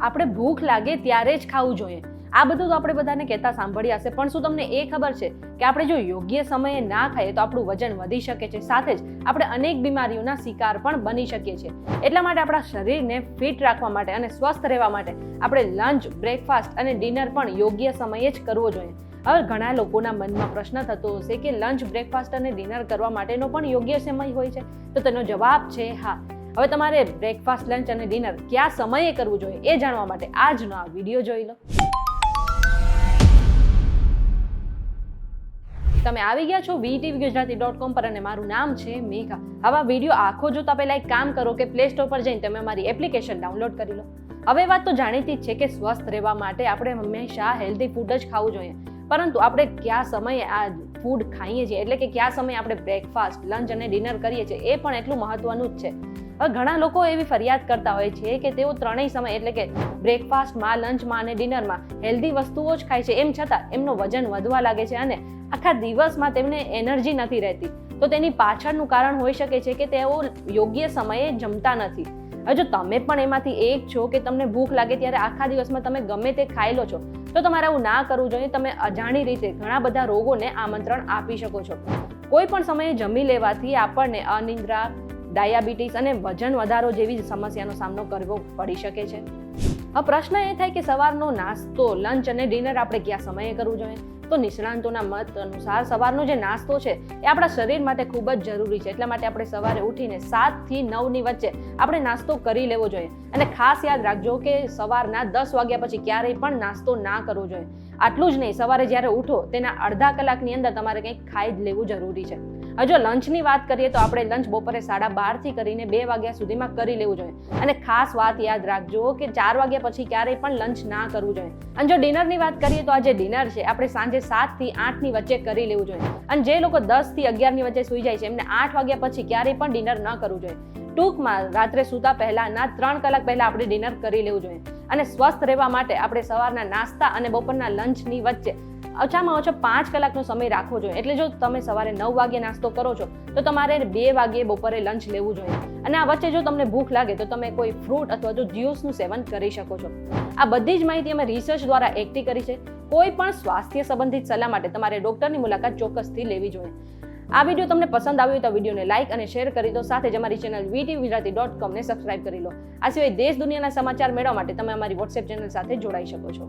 આપણે ભૂખ લાગે ત્યારે જ ખાવું જોઈએ. આ બધું તો આપણે બધાને કહેતા સાંભળ્યા હશે, પણ શું તમને એ ખબર છે કે આપણે જો યોગ્ય સમયે ના ખાઈએ તો આપણું વજન વધી શકે છે, સાથે જ આપણે અનેક બીમારીઓના શિકાર પણ બની શકીએ છીએ. એટલા માટે આપણા શરીરને ફિટ રાખવા માટે અને સ્વસ્થ રહેવા માટે આપણે લંચ, બ્રેકફાસ્ટ અને ડિનર પણ યોગ્ય સમયે જ કરવો જોઈએ. હવે ઘણા લોકોના મનમાં પ્રશ્ન થતો હશે કે લંચ, બ્રેકફાસ્ટ અને ડિનર કરવા માટેનો પણ યોગ્ય સમય હોય છે? તો તેનો જવાબ છે હા. હવે તમારે બ્રેકફાસ્ટ, લંચ અને ડિનર કયા સમયે કરવું જોઈએ એ જાણવા માટે આજનો આ વિડીયો જોઈ લો. તમે આવી ગયા છો VTVGujarati.com પર અને મારું નામ છે મેઘા. હવે આ વિડીયો આખો જોતા પહેલા એક કામ કરો કે પ્લે સ્ટોર પર જઈને તમે અમારી એપ્લિકેશન ડાઉનલોડ કરી લો. હવે વાત તો જાણીતી જ છે કે સ્વસ્થ રહેવા માટે આપણે હંમેશા હેલ્ધી ફૂડ જ ખાવું જોઈએ, પરંતુ આપણે કયા સમયે આ ફૂડ ખાઈએ છીએ, એટલે કે કયા સમયે આપણે બ્રેકફાસ્ટ, લંચ અને ડિનર કરીએ છીએ એ પણ એટલું મહત્વનું જ છે. હવે ઘણા લોકો એવી ફરિયાદ કરતા હોય છે કે તેઓ ત્રણેય સમય એટલે કે બ્રેકફાસ્ટમાં, લંચમાં અને ડિનરમાં હેલ્ધી વસ્તુઓ જ ખાય છે, એમ છતાં એમનું વજન વધવા લાગે છે અને આખા દિવસમાં તેમને એનર્જી નથી રહેતી. તો તેની પાછળનું કારણ હોઈ શકે છે કે તેઓ યોગ્ય સમયે જમતા નથી. હવે જો તમે પણ એમાંથી એક છો કે તમને ભૂખ લાગે ત્યારે આખા દિવસમાં તમે ગમે તે ખાઈ લો છો, તો તમારે આવું ના કરવું જોઈએ. તમે અજાણી રીતે ઘણા બધા રોગોને આમંત્રણ આપી શકો છો. કોઈ પણ સમયે જમી લેવાથી આપણને અનિદ્રા, ડાયાબિટીસ અને વજન વધારો જેવી સમસ્યાનો સામનો કરવો પડી શકે છે. હવે પ્રશ્ન એ થાય કે સવારનો નાસ્તો, લંચ અને ડિનર આપણે કયા સમયે કરવું જોઈએ? તો નિષ્ણાંતોના મત અનુસાર સવારનો જે નાસ્તો છે એ આપણા શરીર માટે ખૂબ જ જરૂરી છે. એટલા માટે આપણે સવારે ઉઠીને 7 થી 9 ની વચ્ચે આપણે નાસ્તો કરી લેવો જોઈએ. અને ખાસ યાદ રાખજો કે સવારના 10 વાગ્યા પછી ક્યારેય પણ નાસ્તો ના કરવો જોઈએ. આટલું જ નહીં, સવારે જ્યારે ઉઠો તેના અડધા કલાકની અંદર તમારે કંઈક ખાઈ જ લેવું જરૂરી છે. જો લંચની વાત કરીએ તો આપણે લંચ બપોરે 12:30 થી કરીને 2 વાગ્યા સુધીમાં કરી લેવું જોઈએ. અને ખાસ વાત યાદ રાખજો કે 4 વાગ્યા પછી ક્યારેય પણ લંચ ના કરવું જોઈએ. અને જો ડિનરની વાત કરીએ તો આ જે ડિનર છે આપણે સાંજે 7 થી 8 ની વચ્ચે કરી લેવું જોઈએ. અને જે લોકો 10 થી 11 ની વચ્ચે સૂઈ જાય છે એમને 8 વાગ્યા પછી ક્યારેય પણ ડિનર ન કરવું જોઈએ. ટૂંકમાં રાત્રે સૂતા પહેલાના 3 કલાક પહેલા આપણે ડિનર કરી લેવું જોઈએ. અને સ્વસ્થ રહેવા માટે આપણે સવારના નાસ્તા અને બપોરના લંચની વચ્ચે ઓછામાં ઓછો 5 કલાકનો સમય રાખવો જોઈએ. એટલે જો તમે સવારે 9 વાગે નાસ્તો કરો છો તો તમારે 2 વાગે બપોરે લંચ લેવું જોઈએ. અને આ વચ્ચે જો તમને ભૂખ લાગે તો તમે કોઈ ફ્રૂટ અથવા તો જ્યુસનું સેવન કરી શકો છો. આ બધી જ માહિતી અમે રિસર્ચ દ્વારા એકઠી કરી છે. કોઈ પણ સ્વાસ્થ્ય સંબંધિત સલાહ માટે તમારે ડોક્ટરની મુલાકાત ચોક્કસથી લેવી જોઈએ. આ વિડીયો તમને પસંદ આવ્યો તો વિડીયોને લાઇક અને શેર કરી દો. સાથે જ અમારી ચેનલ VTVGujarati.com ને સબસ્ક્રાઇબ કરી લો. આ સિવાય દેશ દુનિયાના સમાચાર મેળવવા માટે તમે અમારી WhatsApp ચેનલ સાથે જોડાઈ શકો છો.